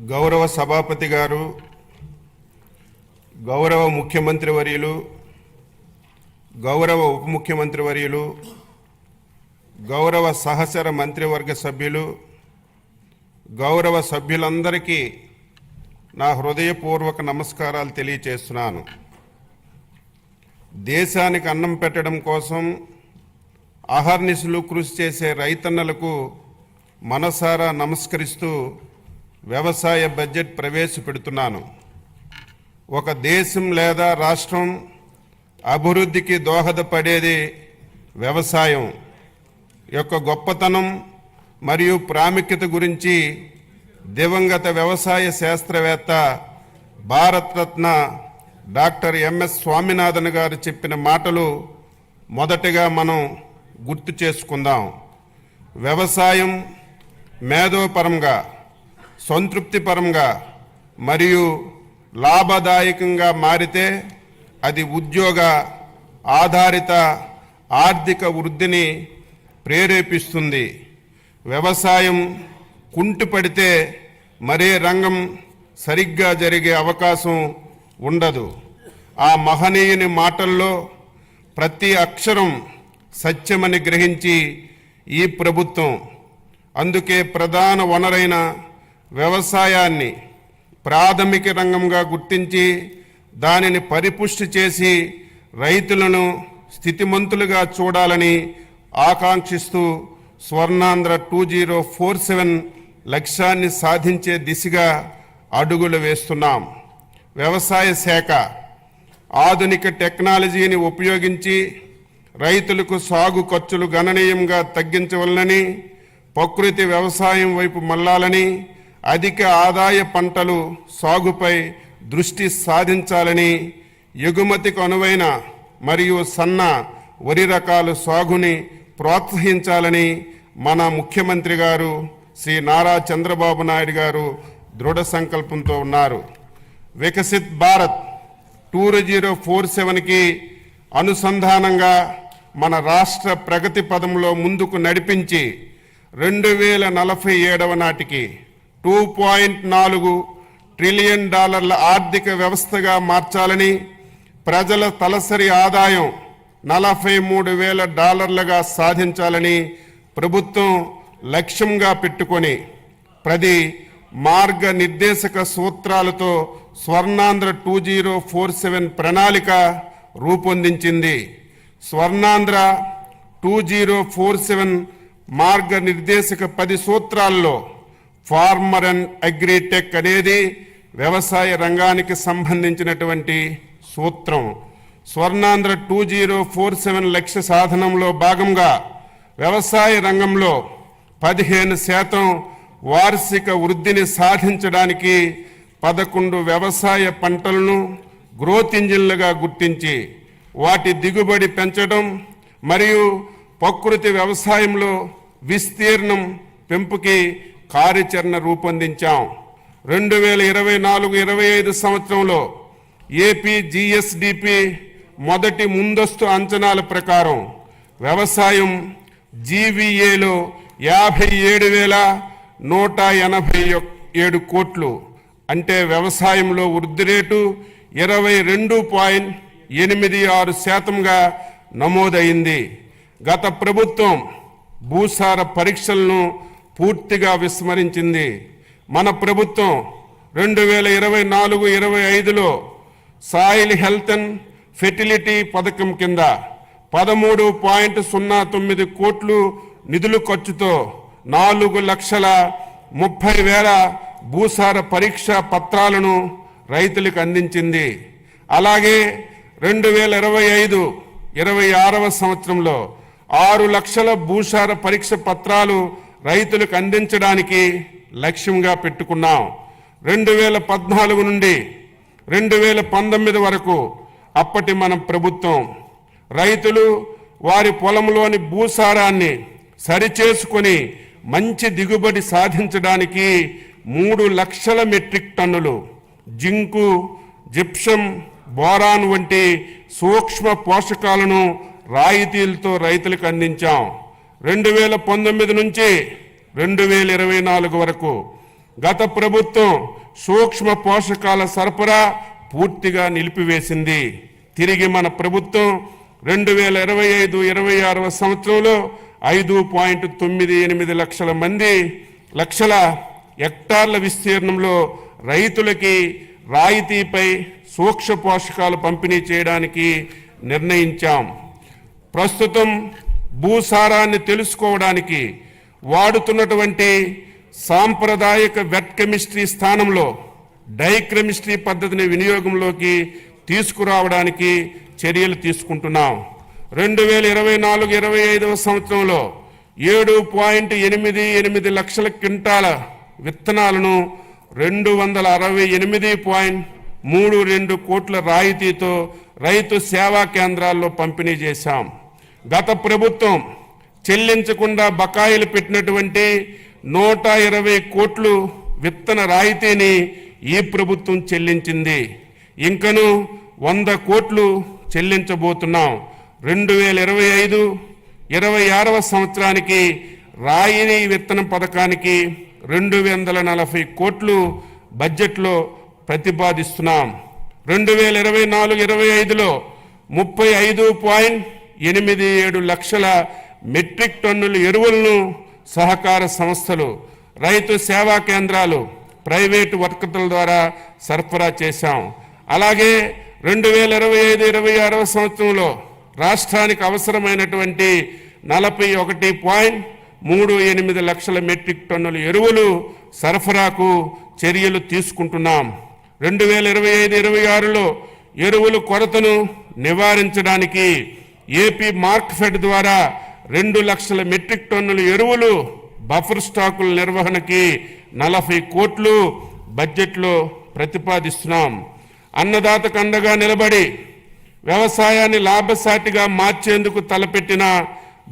గౌరవ సభాపతి గారు, గౌరవ ముఖ్యమంత్రి వర్యులు, గౌరవ ఉప ముఖ్యమంత్రి వర్యులు, గౌరవ సహచర మంత్రివర్గ సభ్యులు, గౌరవ సభ్యులందరికీ నా హృదయపూర్వక నమస్కారాలు తెలియజేస్తున్నాను. దేశానికి అన్నం పెట్టడం కోసం అహర్నిశలు కృషి చేసే రైతన్నలకు మనసారా నమస్కరిస్తూ వ్యవసాయ బడ్జెట్ ప్రవేశపెడుతున్నాను. ఒక దేశం లేదా రాష్ట్రం అభివృద్ధికి దోహదపడేది వ్యవసాయం యొక్క గొప్పతనం మరియు ప్రాముఖ్యత గురించి దివంగత వ్యవసాయ శాస్త్రవేత్త భారతరత్న డాక్టర్ ఎంఎస్ స్వామినాథన్ గారు చెప్పిన మాటలు మొదటగా మనం గుర్తు చేసుకుందాం. వ్యవసాయం మేధోపరంగా, సంతృప్తిపరంగా మరియు లాభదాయకంగా మారితే అది ఉద్యోగ ఆధారిత ఆర్థిక వృద్ధిని ప్రేరేపిస్తుంది. వ్యవసాయం కుంటుపడితే మరే రంగం సరిగ్గా జరిగే అవకాశం ఉండదు. ఆ మహనీయుని మాటల్లో ప్రతి అక్షరం సత్యమని గ్రహించి ఈ ప్రభుత్వం అందుకే ప్రధాన వనరైన వ్యవసాయాన్ని ప్రాథమిక రంగంగా గుర్తించి దానిని పరిపుష్టి చేసి రైతులను స్థితిమంతులుగా చూడాలని ఆకాంక్షిస్తూ స్వర్ణాంధ్ర 2047 లక్ష్యాన్ని సాధించే దిశగా అడుగులు వేస్తున్నాం. వ్యవసాయ శాఖ ఆధునిక టెక్నాలజీని ఉపయోగించి రైతులకు సాగు ఖర్చులు గణనీయంగా తగ్గించవలనని, ప్రకృతి వ్యవసాయం వైపు మళ్లాలని, అధిక ఆదాయ పంటలు సాగుపై దృష్టి సాధించాలని, ఎగుమతికి అనువైన మరియు సన్న వరి రకాల సాగుని ప్రోత్సహించాలని మన ముఖ్యమంత్రి గారు శ్రీ నారా చంద్రబాబు నాయుడు గారు దృఢ సంకల్పంతో ఉన్నారు. వికసిత్ భారత్ 2047కి అనుసంధానంగా మన రాష్ట్ర ప్రగతి పదంలో ముందుకు నడిపించి 2047 నాటికి $2.4 ట్రిలియన్ ఆర్థిక వ్యవస్థగా మార్చాలని, ప్రజల తలసరి ఆదాయం $43,000 సాధించాలని ప్రభుత్వం లక్ష్యంగా పెట్టుకొని 10 మార్గ నిర్దేశక సూత్రాలతో స్వర్ణాంధ్ర 2047 ప్రణాళిక రూపొందించింది. స్వర్ణాంధ్ర 2047 మార్గ నిర్దేశక 10 సూత్రాల్లో ఫార్మర్ అండ్ అగ్రిటెక్ అనేది వ్యవసాయ రంగానికి సంబంధించినటువంటి సూత్రం. స్వర్ణాంధ్ర 2047 లక్ష్య సాధనంలో భాగంగా వ్యవసాయ రంగంలో 15% వార్షిక వృద్ధిని సాధించడానికి 11 వ్యవసాయ పంటలను గ్రోత్ ఇంజిన్లుగా గుర్తించి వాటి దిగుబడి పెంచడం మరియు ప్రకృతి వ్యవసాయంలో విస్తీర్ణం పెంపుకి కార్యాచరణ రూపొందించాం. 2024-25 సంవత్సరంలో ఏపీ జిఎస్డిపి మొదటి ముందస్తు అంచనాల ప్రకారం వ్యవసాయం జీవీఏలో 57,187 కోట్లు, అంటే వ్యవసాయంలో వృద్ధి రేటు 22.86%గా నమోదైంది. గత ప్రభుత్వం భూసార పరీక్షలను పూర్తిగా విస్మరించింది. మన ప్రభుత్వం 2024-25లో సాయిల్ హెల్త్ అండ్ ఫెర్టిలిటీ పథకం కింద 13.09 కోట్లు నిధుల ఖర్చుతో 4,30,000 భూసార పరీక్షా పత్రాలను రైతులకు అందించింది. అలాగే 2025-26 సంవత్సరంలో 6 లక్షల భూసార పరీక్ష పత్రాలు రైతులకు అందించడానికి లక్ష్యంగా పెట్టుకున్నాం. 2014 నుండి 2019 వరకు అప్పటి మన ప్రభుత్వం రైతులు వారి పొలంలోని భూసారాన్ని సరిచేసుకొని మంచి దిగుబడి సాధించడానికి 3 లక్షల మెట్రిక్ టన్నులు జింకు, జిప్సం, బోరాన్ వంటి సూక్ష్మ పోషకాలను రాయితీలతో రైతులకు అందించాం. 2019 నుంచి 2024 వరకు గత ప్రభుత్వం సూక్ష్మ పోషకాల సరఫరా పూర్తిగా నిలిపివేసింది. తిరిగి మన ప్రభుత్వం 2025-26 సంవత్సరంలో 5.98 లక్షల హెక్టార్ల విస్తీర్ణంలో రైతులకి రాయితీపై సూక్ష్మ పోషకాలు పంపిణీ చేయడానికి నిర్ణయించాం. ప్రస్తుతం భూసారాన్ని తెలుసుకోవడానికి వాడుతున్నటువంటి సాంప్రదాయక వెట్ కెమిస్ట్రీ స్థానంలో డైకెమిస్ట్రీ పద్ధతిని వినియోగంలోకి తీసుకురావడానికి చర్యలు తీసుకుంటున్నాం. 2024-25 సంవత్సరంలో 7.88 లక్షల క్వింటాల విత్తనాలను 268.32 కోట్ల రాయితీతో రైతు సేవా కేంద్రాల్లో పంపిణీ చేశాం. గత ప్రభుత్వం చెల్లించకుండా బకాయిలు పెట్టినటువంటి 120 కోట్లు విత్తన రాయితీని ఈ ప్రభుత్వం చెల్లించింది. ఇంకను 100 కోట్లు చెల్లించబోతున్నాం. 2025-26 సంవత్సరానికి రాయితీ విత్తనం పథకానికి 240 కోట్లు బడ్జెట్లో ప్రతిపాదిస్తున్నాం. 2024-25లో 35.87 లక్షల మెట్రిక్ టన్నుల ఎరువులను సహకార సంస్థలు, రైతు సేవా కేంద్రాలు, ప్రైవేటు వర్కర్ల ద్వారా సరఫరా చేశాం. అలాగే 2025-26 సంవత్సరంలో రాష్ట్రానికి అవసరమైనటువంటి 41.38 లక్షల మెట్రిక్ టన్నుల ఎరువులు సరఫరాకు చర్యలు తీసుకుంటున్నాం. 2025-26లో ఎరువుల కొరతను నివారించడానికి ఏపీ మార్క్ఫెడ్ ద్వారా 2 లక్షల మెట్రిక్ టన్నుల ఎరువులు బఫర్ స్టాకుల నిర్వహణకి 40 కోట్లు బడ్జెట్లో ప్రతిపాదిస్తున్నాం. అన్నదాతకు అండగా నిలబడి వ్యవసాయాన్ని లాభసాటిగా మార్చేందుకు తలపెట్టిన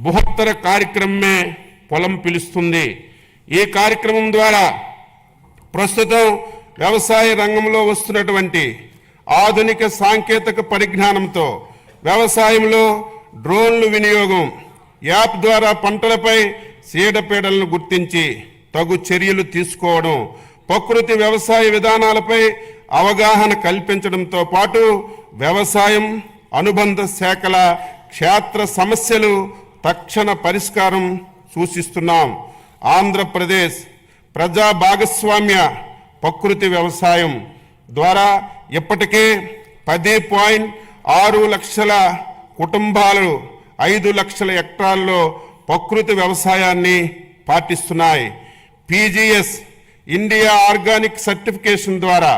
బృహత్తర కార్యక్రమమే పొలం పిలుస్తుంది. ఈ కార్యక్రమం ద్వారా ప్రస్తుతం వ్యవసాయ రంగంలో వస్తున్నటువంటి ఆధునిక సాంకేతిక పరిజ్ఞానంతో వ్యవసాయంలో డ్రోన్లు వినియోగం, యాప్ ద్వారా పంటలపై చీడపీడలను గుర్తించి తగు చర్యలు తీసుకోవడం, ప్రకృతి వ్యవసాయ విధానాలపై అవగాహన కల్పించడంతో పాటు వ్యవసాయం అనుబంధ శాఖల క్షేత్ర సమస్యలు తక్షణ పరిష్కారం సూచిస్తున్నాం. ఆంధ్రప్రదేశ్ ప్రజా భాగస్వామ్య ప్రకృతి వ్యవసాయం ద్వారా ఇప్పటికే 10.6 లక్షల కుటుంబాలు 5 లక్షల హెక్టార్లలో ప్రకృతి వ్యవసాయాన్ని పాటిస్తున్నాయి. పీజీఎస్ ఇండియా ఆర్గానిక్ సర్టిఫికేషన్ ద్వారా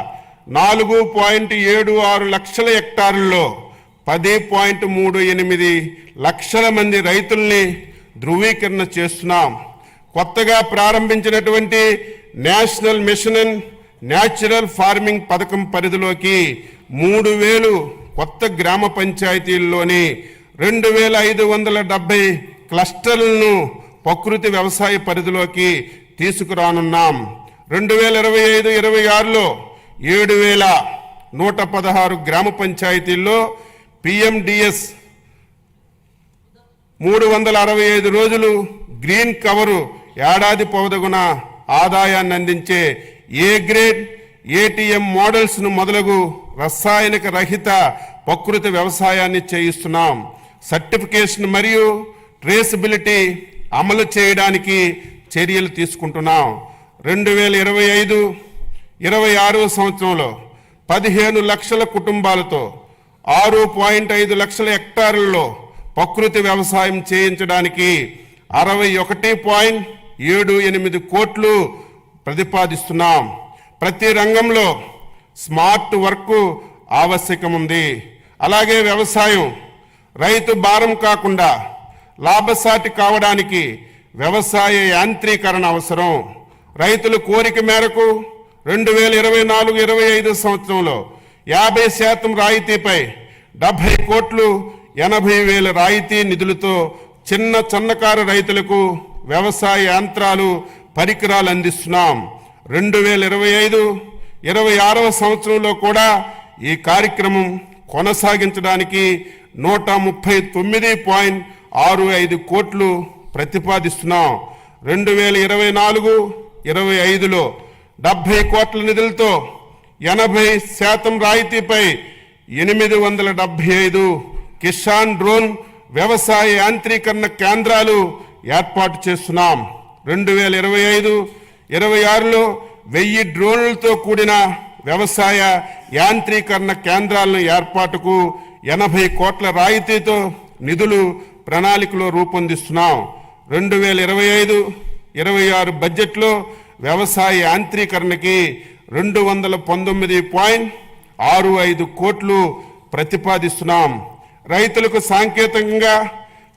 4.76 లక్షల హెక్టార్లలో 10.38 లక్షల మంది రైతుల్ని ధృవీకరణ చేస్తున్నాం. కొత్తగా ప్రారంభించినటువంటి national mission in natural farming పథకం పరిధిలోకి 3,000 కొత్త గ్రామ పంచాయతీల్లోని 2,570 క్లస్టర్లను ప్రకృతి వ్యవసాయ పరిధిలోకి తీసుకురానున్నాం. 2025-26లో 7,116 గ్రామ పంచాయతీల్లో పిఎండిఎస్ 365 రోజులు గ్రీన్ కవరు ఏడాది పొడవునా ఆదాయాన్ని అందించే ఏ గ్రేడ్ ఏటీఎం మోడల్స్ను మొదలగు రసాయనిక రహిత ప్రకృతి వ్యవసాయాన్ని చేయిస్తున్నాం. సర్టిఫికేషన్ మరియు ట్రేసబిలిటీ అమలు చేయడానికి చర్యలు తీసుకుంటున్నాం. 2025-26 సంవత్సరంలో 15 లక్షల కుటుంబాలతో 6.5 లక్షల హెక్టార్లలో ప్రకృతి వ్యవసాయం చేయించడానికి 61.78 కోట్లు ప్రతిపాదిస్తున్నాం. ప్రతి రంగంలో స్మార్ట్ వర్క్ ఆవశ్యకం ఉంది. అలాగే వ్యవసాయం రైతు భారం కాకుండా లాభసాటి కావడానికి వ్యవసాయ యాంత్రీకరణ అవసరం. రైతుల కోరిక మేరకు 2024-25 సంవత్సరంలో 50% రాయితీపై 70 కోట్లు 80,000 రాయితీ నిధులతో చిన్న సన్నకారు రైతులకు వ్యవసాయ యంత్రాలు పరికరాలు అందిస్తున్నాం. 2025-26 సంవత్సరంలో కూడా ఈ కార్యక్రమం కొనసాగించడానికి 139.65 కోట్లు ప్రతిపాదిస్తున్నాం. 2024-25లో 70 కోట్ల నిధులతో 80% రాయితీపై 875 కిసాన్ డ్రోన్ వ్యవసాయ యాంత్రీకరణ కేంద్రాలు ఏర్పాటు చేస్తున్నాం. 2025-26లో 1000 డ్రోన్లతో కూడిన వ్యవసాయ యాంత్రీకరణ కేంద్రాలను ఏర్పాటుకు 80 కోట్ల రాయితీతో నిధులు ప్రణాళికలో రూపొందిస్తున్నాం. 2025-26 బడ్జెట్లో వ్యవసాయ యాంత్రీకరణకి 219.65 కోట్లు ప్రతిపాదిస్తున్నాం. రైతులకు సాంకేతికంగా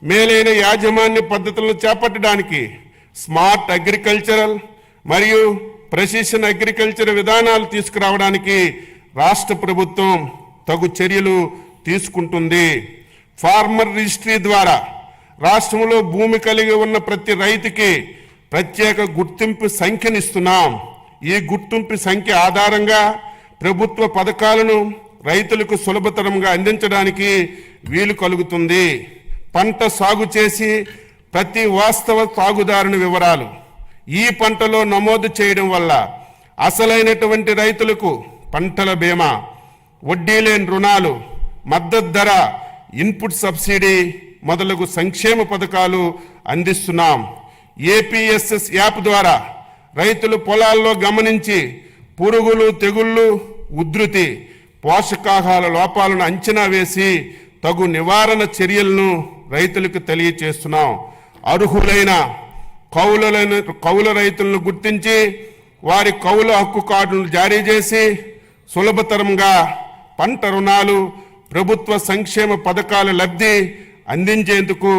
మేలైన యాజమాన్య పద్ధతులను చేపట్టడానికి స్మార్ట్ అగ్రికల్చరల్ మరియు ప్రెసిషన్ అగ్రికల్చర్ విధానాలు తీసుకురావడానికి రాష్ట్ర ప్రభుత్వం తగు చర్యలు తీసుకుంటుంది. ఫార్మర్ రిజిస్ట్రీ ద్వారా రాష్ట్రంలో భూమి కలిగి ఉన్న ప్రతి రైతుకి ప్రత్యేక గుర్తింపు సంఖ్యనిస్తున్నాం. ఈ గుర్తింపు సంఖ్య ఆధారంగా ప్రభుత్వ పథకాలను రైతులకు సులభతరంగా అందించడానికి వీలు కలుగుతుంది. పంట సాగు చేసి ప్రతి వాస్తవ సాగుదారుని వివరాలు ఈ పంటలో నమోదు చేయడం వల్ల అసలైనటువంటి రైతులకు పంటల బీమా, వడ్డీ లేని రుణాలు, మద్దతు ధర, ఇన్పుట్ సబ్సిడీ మొదలగు సంక్షేమ పథకాలు అందిస్తున్నాం. ఏపీఎస్ఎస్ యాప్ ద్వారా రైతులు పొలాల్లో గమనించి పురుగులు, తెగుళ్ళు, ఉధృతి, పోషకాహార లోపాలను అంచనా వేసి తగు నివారణ చర్యలను రైతులకు తెలియచేస్తున్నాం. అర్హులైన కౌలు రైతులను గుర్తించి వారి కౌలు హక్కు కార్డులను జారీ చేసి సులభతరంగా పంట రుణాలు, ప్రభుత్వ సంక్షేమ పథకాల లబ్ధి అందించేందుకు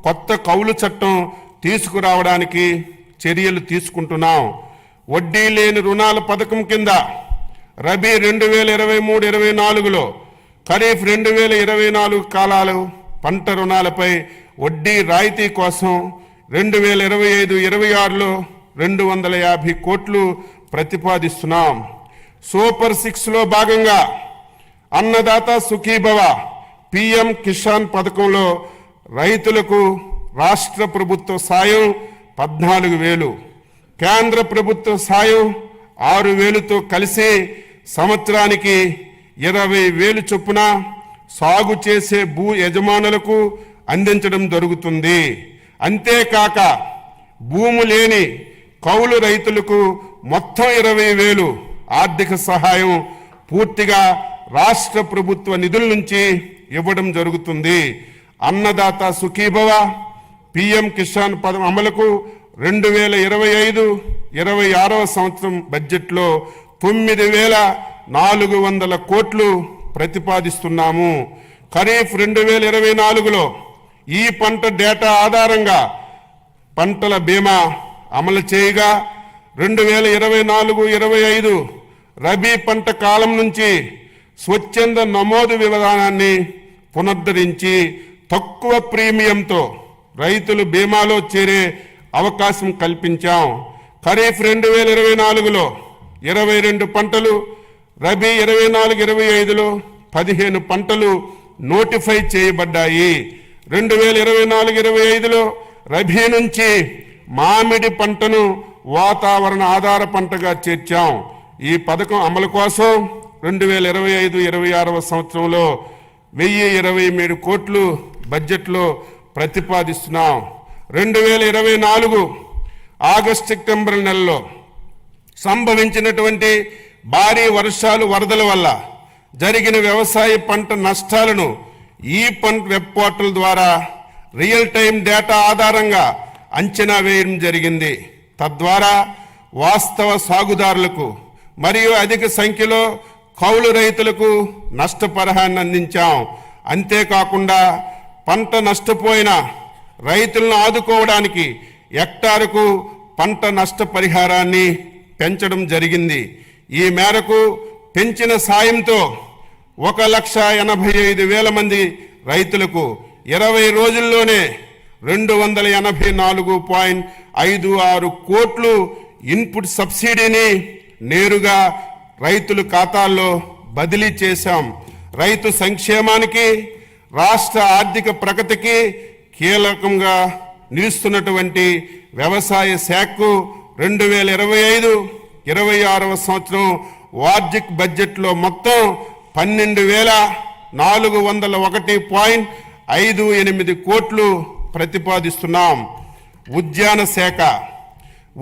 కొత్త కౌలు చట్టం తీసుకురావడానికి చర్యలు తీసుకుంటున్నాం. వడ్డీ లేని రుణాల పథకం కింద రబీ 2023-24లో, ఖరీఫ్ 2024 కాలాలు పంట రుణాలపై వడ్డీ రాయితీ కోసం 2025-26లో 250 కోట్లు ప్రతిపాదిస్తున్నాం. సూపర్ 6లో భాగంగా అన్నదాత సుఖీభవ పిఎం కిసాన్ పథకంలో రైతులకు రాష్ట్ర ప్రభుత్వ సాయం 14,000, కేంద్ర ప్రభుత్వ సాయం 6,000తో కలిసి సంవత్సరానికి 20,000 చొప్పున సాగు చేసే భూ యజమానులకు అందించడం జరుగుతుంది. అంతేకాక భూము లేని కౌలు రైతులకు మొత్తం 20,000 ఆర్థిక సహాయం పూర్తిగా రాష్ట్ర ప్రభుత్వ నిధుల నుంచి ఇవ్వడం జరుగుతుంది. అన్నదాత సుఖీభవ పిఎం కిసాన్ పథకం అమలుకు 2025-26 సంవత్సరం బడ్జెట్లో 9,400 కోట్లు ప్రతిపాదిస్తున్నాము. ఖరీఫ్ 2024లో ఈ పంట డేటా ఆధారంగా పంటల బీమా అమలు చేయగా 2024-25 రబీ పంట కాలం నుంచి స్వచ్ఛంద నమోదు విధానాన్ని పునరుద్ధరించి తక్కువ ప్రీమియంతో రైతులు బీమాలో చేరే అవకాశం కల్పించాం. ఖరీఫ్ 2024లో 22 పంటలు, రబీ 24-25లో 15 పంటలు నోటిఫై చేయబడ్డాయి. 2024-25లో రబీ నుంచి మామిడి పంటను వాతావరణ ఆధార పంటగా చేర్చాం. ఈ పథకం అమలు కోసం 2025-26 సంవత్సరంలో 1,023 కోట్లు బడ్జెట్లో ప్రతిపాదిస్తున్నాం. 2024 ఆగస్టు సెప్టెంబర్ నెలలో సంభవించినటువంటి భారీ వర్షాలు, వరదల వల్ల జరిగిన వ్యవసాయ పంట నష్టాలను ఈ పంట వెబ్ పోర్టల్ ద్వారా రియల్ టైం డేటా ఆధారంగా అంచనా వేయడం జరిగింది. తద్వారా వాస్తవ సాగుదారులకు మరియు అధిక సంఖ్యలో కౌలు రైతులకు నష్టపరిహారాన్ని అందించాం. అంతేకాకుండా పంట నష్టపోయిన రైతులను ఆదుకోవడానికి హెక్టారుకు పంట నష్టపరిహారాన్ని పెంచడం జరిగింది. ఈ మేరకు పెంచిన సాయంతో 1,85,000 మంది రైతులకు 20 రోజుల్లోనే 284.56 కోట్లు ఇన్పుట్ సబ్సిడీని నేరుగా రైతుల ఖాతాల్లో బదిలీ చేశాం. రైతు సంక్షేమానికి, రాష్ట్ర ఆర్థిక ప్రగతికి కీలకంగా నిలుస్తున్నటువంటి వ్యవసాయ శాఖకు 26వ సంవత్సరం వార్షిక బడ్జెట్లో మొత్తం 12,401.58 కోట్లు ప్రతిపాదిస్తున్నాం. ఉద్యాన శాఖ,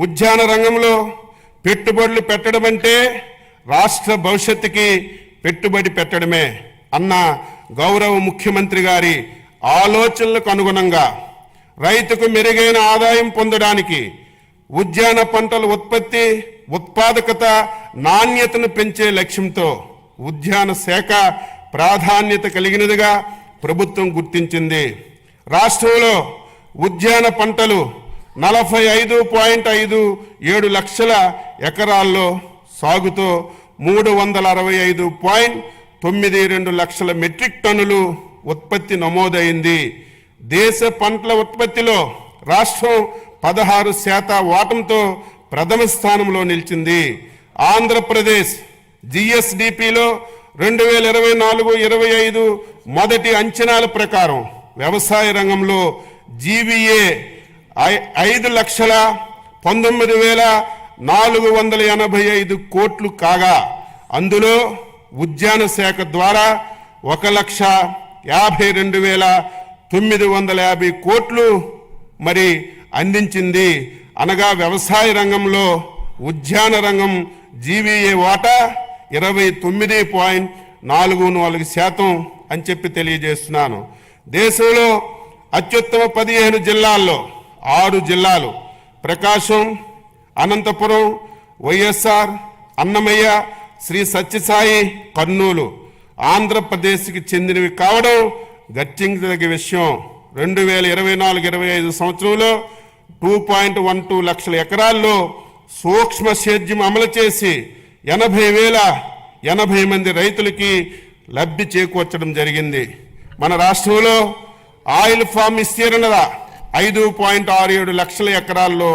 ఉద్యాన రంగంలో పెట్టుబడులు పెట్టడం అంటే రాష్ట్ర భవిష్యత్తుకి పెట్టుబడి పెట్టడమే అన్న గౌరవ ముఖ్యమంత్రి గారి ఆలోచనలకు అనుగుణంగా రైతుకు మెరుగైన ఆదాయం పొందడానికి ఉద్యాన పంటల ఉత్పత్తి, ఉత్పాదకత, నాణ్యతను పెంచే లక్ష్యంతో ఉద్యాన శాఖ ప్రాధాన్యత కలిగినదిగా ప్రభుత్వం గుర్తించింది. రాష్ట్రంలో ఉద్యాన పంటలు 45.57 లక్షల ఎకరాల్లో సాగుతో 365.92 లక్షల మెట్రిక్ టన్నులు ఉత్పత్తి నమోదైంది. దేశ పంటల ఉత్పత్తిలో రాష్ట్రం 16% వాటంతో ప్రథమ స్థానంలో నిలిచింది. ఆంధ్రప్రదేశ్ జిఎస్డిపిలో 2024-25 మొదటి అంచనాల ప్రకారం వ్యవసాయ రంగంలో జీవీఏ 5,19,485 కోట్లు కాగా అందులో ఉద్యాన శాఖ ద్వారా 1,52,950 కోట్లు మరి అందించింది. అనగా వ్యవసాయ రంగంలో ఉద్యాన రంగం జీవీఏ వాటా 29.44% అని చెప్పి తెలియజేస్తున్నాను. దేశంలో అత్యుత్తమ 15 జిల్లాల్లో 6 జిల్లాలు ప్రకాశం, అనంతపురం, వైఎస్ఆర్, అన్నమయ్య, శ్రీ సత్యసాయి, కర్నూలు ఆంధ్రప్రదేశ్కి చెందినవి కావడం గర్తించదగ్గ విషయం. 2024-25 సంవత్సరంలో 2.12 లక్షల ఎకరాల్లో సూక్ష్మ సేద్యం అమలు చేసి 80,080 మంది రైతులకి లబ్ధి చేకూర్చడం జరిగింది. మన రాష్ట్రంలో ఆయిల్ ఫామ్ విస్తీర్ణత 5.67 లక్షల ఎకరాల్లో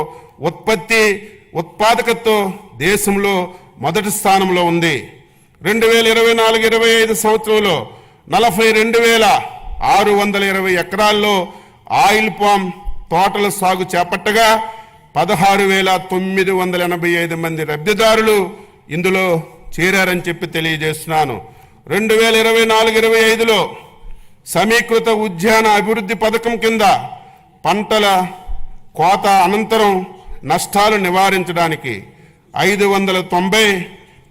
ఉత్పత్తి, ఉత్పాదకతతో దేశంలో మొదటి స్థానంలో ఉంది. 2024-25 సంవత్సరంలో 42,620 ఎకరాల్లో ఆయిల్ పామ్ తోటల సాగు చేపట్టగా 16,985 మంది లబ్ధిదారులు ఇందులో చేరారని చెప్పి తెలియజేస్తున్నాను. 2024-25లో సమీకృత ఉద్యాన అభివృద్ధి పథకం కింద పంటల కోత అనంతరం నష్టాలు నివారించడానికి 590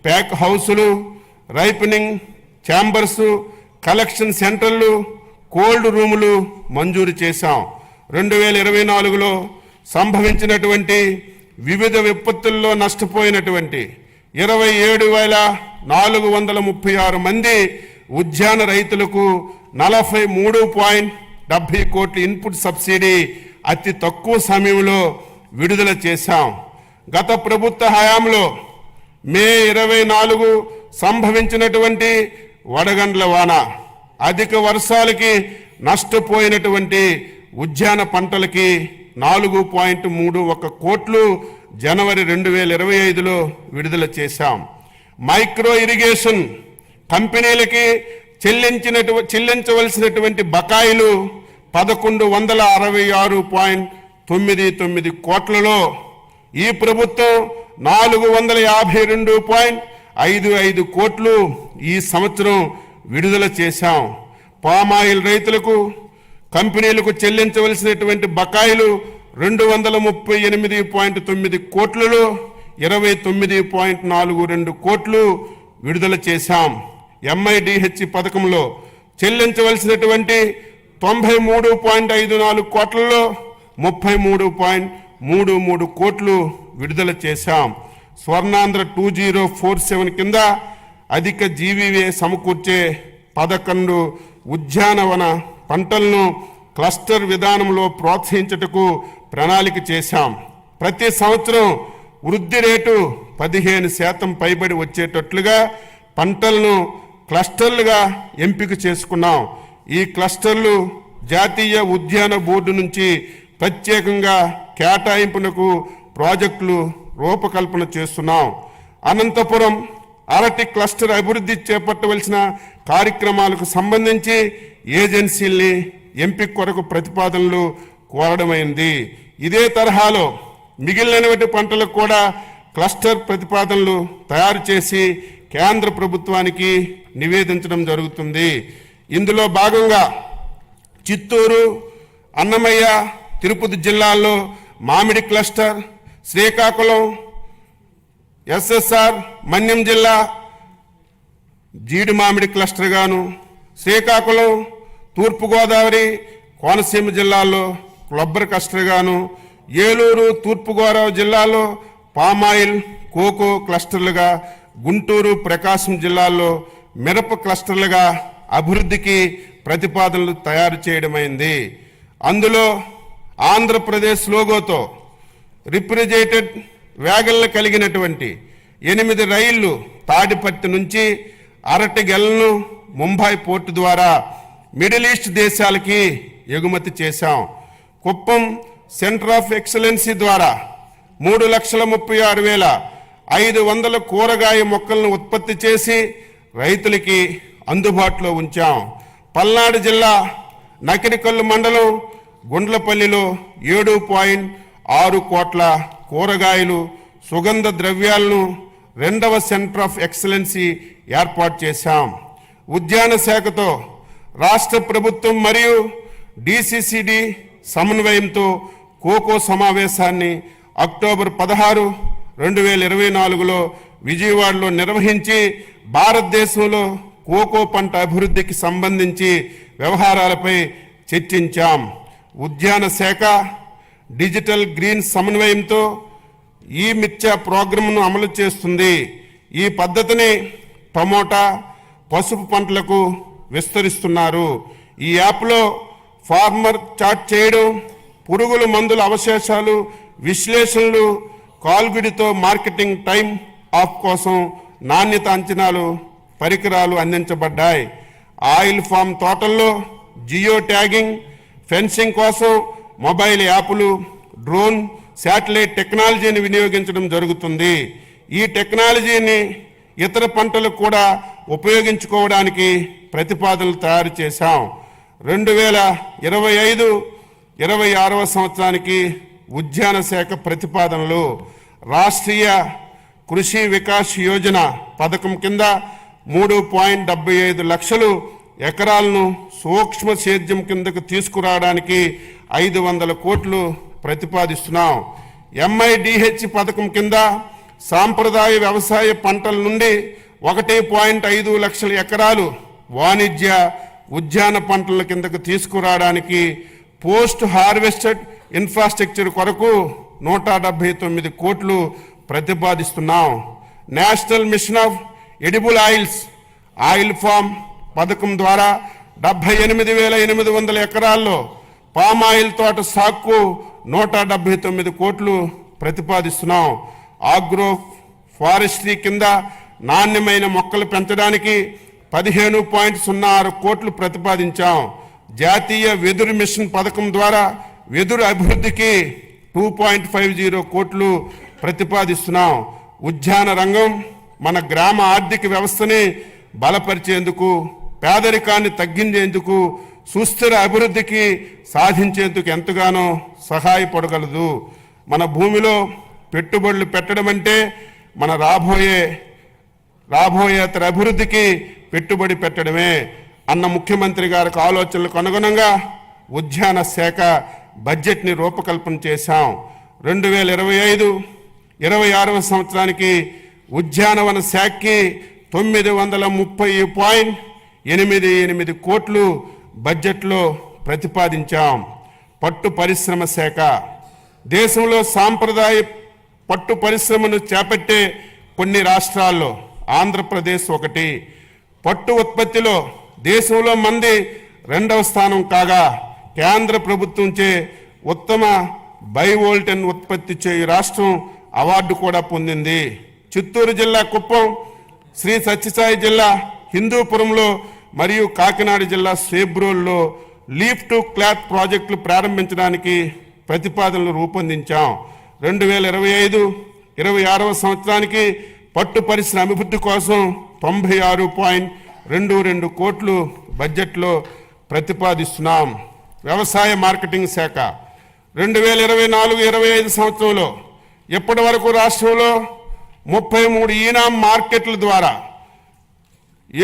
ప్యాక్ హౌసులు, రైపనింగ్ ఛాంబర్సు, కలెక్షన్ సెంటర్లు, కోల్డ్ రూములు మంజూరు చేశాం. 2024లో సంభవించినటువంటి వివిధ విపత్తుల్లో నష్టపోయినటువంటి 27,436 మంది ఉద్యాన రైతులకు 43.70 కోట్ల ఇన్పుట్ సబ్సిడీ అతి తక్కువ సమయంలో విడుదల చేశాం. గత ప్రభుత్వ హయాంలో మే 24 సంభవించినటువంటి వడగండ్ల వాన, అధిక వర్షాలకి నష్టపోయినటువంటి ఉద్యాన పంటలకి 4.31 కోట్లు జనవరి 2025లో విడుదల చేశాం. మైక్రో ఇరిగేషన్ కంపెనీలకి చెల్లించవలసినటువంటి బకాయిలు 1,166.99 కోట్లలో ఈ ప్రభుత్వం 452.55 కోట్లు ఈ సంవత్సరం విడుదల చేశాం. పామాయిల్ రైతులకు, కంపెనీలకు చెల్లించవలసినటువంటి బకాయిలు 238.9 కోట్లలో 29.42 కోట్లు విడుదల చేశాం. MIDH పథకంలో చెల్లించవలసినటువంటి 93.54 కోట్లలో 33.33 కోట్లు విడుదల చేశాం. స్వర్ణాంధ్ర 2047 కింద అధిక జీవీఏ సమకూర్చే 11 ఉద్యానవన పంటలను క్లస్టర్ విధానంలో ప్రోత్సహించుటకు ప్రణాళిక చేశాం. ప్రతి సంవత్సరం వృద్ధి రేటు 15% పైబడి వచ్చేటట్లుగా పంటలను క్లస్టర్లుగా ఎంపిక చేసుకున్నాం. ఈ క్లస్టర్లు జాతీయ ఉద్యాన బోర్డు నుంచి ప్రత్యేకంగా కేటాయింపునకు ప్రాజెక్టులు రూపకల్పన చేస్తున్నాం. అనంతపురం అరటి క్లస్టర్ అభివృద్ధి చేపట్టవలసిన కార్యక్రమాలకు సంబంధించి ఏజెన్సీల్ని ఎంపిక కొరకు ప్రతిపాదనలు కోరడమైంది. ఇదే తరహాలో మిగిలినటువంటి పంటలకు కూడా క్లస్టర్ ప్రతిపాదనలు తయారు చేసి కేంద్ర ప్రభుత్వానికి నివేదించడం జరుగుతుంది. ఇందులో భాగంగా చిత్తూరు, అన్నమయ్య, తిరుపతి జిల్లాల్లో మామిడి క్లస్టర్, శ్రీకాకుళం, ఎస్ఎస్ఆర్, మన్యం జిల్లా జీడి మామిడి క్లస్టర్ గాను, శ్రీకాకుళం, తూర్పుగోదావరి, కోనసీమ జిల్లాల్లో కొబ్బరి క్లస్టర్ గాను, ఏలూరు, తూర్పుగోదావరి జిల్లాలో పామాయిల్, కోకో క్లస్టర్లుగా, గుంటూరు, ప్రకాశం జిల్లాల్లో మిరప క్లస్టర్లుగా అభివృద్ధికి ప్రతిపాదనలు తయారు చేయడమైంది. అందులో ఆంధ్రప్రదేశ్ లోగోతో రిఫ్రిజిరేటెడ్ వ్యాగన్లు కలిగినటువంటి 8 రైళ్లు తాడిపత్రి నుంచి అరటిగెలను ముంబై పోర్టు ద్వారా మిడిల్ ఈస్ట్ దేశాలకి ఎగుమతి చేశాం. కుప్పం సెంటర్ ఆఫ్ ఎక్సలెన్సీ ద్వారా 3,36,500 కూరగాయ మొక్కలను ఉత్పత్తి చేసి రైతులకి అందుబాటులో ఉంచాం. పల్నాడు జిల్లా నకిరికల్లు మండలం గుండ్లపల్లిలో 7.6 కోట్ల కూరగాయలు, సుగంధ ద్రవ్యాలను 2వ సెంటర్ ఆఫ్ ఎక్సలెన్సీ ఏర్పాటు చేశాం. ఉద్యాన శాఖతో రాష్ట్ర ప్రభుత్వం మరియు డిసిసిడి సమన్వయంతో కోకో సమావేశాన్ని అక్టోబర్ 16, 2024లో విజయవాడలో నిర్వహించి భారతదేశంలో కోకో పంట అభివృద్ధికి సంబంధించి వ్యవహారాలపై చర్చించాం. ఉద్యాన శాఖ డిజిటల్ గ్రీన్ సమన్వయంతో ఈ మిర్చా ప్రోగ్రాంను అమలు చేస్తుంది. ఈ పద్ధతిని టమోటా, పసుపు పంటలకు విస్తరిస్తున్నారు. ఈ యాప్లో ఫార్మర్ చాట్ చేయడం, పురుగుల మందుల అవశేషాలు విశ్లేషణలు, కాల్గుడితో మార్కెటింగ్ టైం ఆఫ్ కోసం నాణ్యత అంచనాలు పరికరాలు అందించబడ్డాయి. ఆయిల్ ఫామ్ తోటల్లో జియో ట్యాగింగ్, ఫెన్సింగ్ కోసం మొబైల్ యాప్లు, డ్రోన్, శాటిలైట్ టెక్నాలజీని వినియోగించడం జరుగుతుంది. ఈ టెక్నాలజీని ఇతర పంటలకు కూడా ఉపయోగించుకోవడానికి ప్రతిపాదనలు తయారు చేశాం. 2025-26వ సంవత్సరానికి ఉద్యాన శాఖ ప్రతిపాదనలు రాష్ట్రీయ కృషి వికాస్ యోజన పథకం కింద 3.75 లక్షలు ఎకరాలను సూక్ష్మ సేద్యం కిందకు తీసుకురావడానికి 500 కోట్లు ప్రతిపాదిస్తున్నాం. MIDH పథకం కింద సాంప్రదాయ వ్యవసాయ పంటల నుండి 1.5 లక్షల ఎకరాలు వాణిజ్య ఉద్యాన పంటల కిందకు తీసుకురావడానికి పోస్ట్ హార్వెస్టెడ్ ఇన్ఫ్రాస్ట్రక్చర్ కొరకు 179 కోట్లు ప్రతిపాదిస్తున్నాం. National mission of edible oils oil palm పథకం ద్వారా 78,800 ఎకరాల్లో పామాయిల్ తోట సాగుకు 179 కోట్లు ప్రతిపాదిస్తున్నాం. ఆగ్రో ఫారెస్ట్రీ కింద నాణ్యమైన మొక్కలు పెంచడానికి 15.06 కోట్లు ప్రతిపాదించాం. జాతీయ వెదురు మిషన్ పథకం ద్వారా వెదురు అభివృద్ధికి 2.50 కోట్లు ప్రతిపాదిస్తున్నాం. ఉద్యాన రంగం మన గ్రామ ఆర్థిక వ్యవస్థని బలపరిచేందుకు, పేదరికాన్ని తగ్గించేందుకు, సుస్థిర అభివృద్ధికి సాధించేందుకు ఎంతగానో సహాయపడగలదు. మన భూమిలో పెట్టుబడులు పెట్టడం అంటే మన రాబోయే తర అభివృద్ధికి పెట్టుబడి పెట్టడమే అన్న ముఖ్యమంత్రి గారికి ఆలోచనలకు అనుగుణంగా ఉద్యాన శాఖ బడ్జెట్ని రూపకల్పన చేశాం. 2025-26వ సంవత్సరానికి ఉద్యానవన శాఖకి 930.88 కోట్లు బడ్జెట్లో ప్రతిపాదించాం. పట్టు పరిశ్రమ శాఖ దేశంలో సాంప్రదాయ పట్టు పరిశ్రమను చేపట్టే కొన్ని రాష్ట్రాల్లో ఆంధ్రప్రదేశ్ ఒకటి. పట్టు ఉత్పత్తిలో దేశంలో మంది 2వ స్థానం కాగా కేంద్ర ప్రభుత్వంచే ఉత్తమ బైవోల్టన్ ఉత్పత్తి చేయు రాష్ట్రం అవార్డు కూడా పొందింది. చిత్తూరు జిల్లా కుప్పం, శ్రీ సత్యసాయి జిల్లా హిందూపురంలో మరియు కాకినాడ జిల్లా సేబ్రోల్లో లీఫ్ టు క్లాత్ ప్రాజెక్టులు ప్రారంభించడానికి ప్రతిపాదనలు రూపొందించాం. 2025-26వ సంవత్సరానికి పట్టు పరిశ్రమ అభివృద్ధి కోసం 96.22 కోట్లు బడ్జెట్లో ప్రతిపాదిస్తున్నాం. వ్యవసాయ మార్కెటింగ్ శాఖ 2024-25 సంవత్సరంలో ఇప్పటి వరకు రాష్ట్రంలో 33 ఈనాం మార్కెట్ల ద్వారా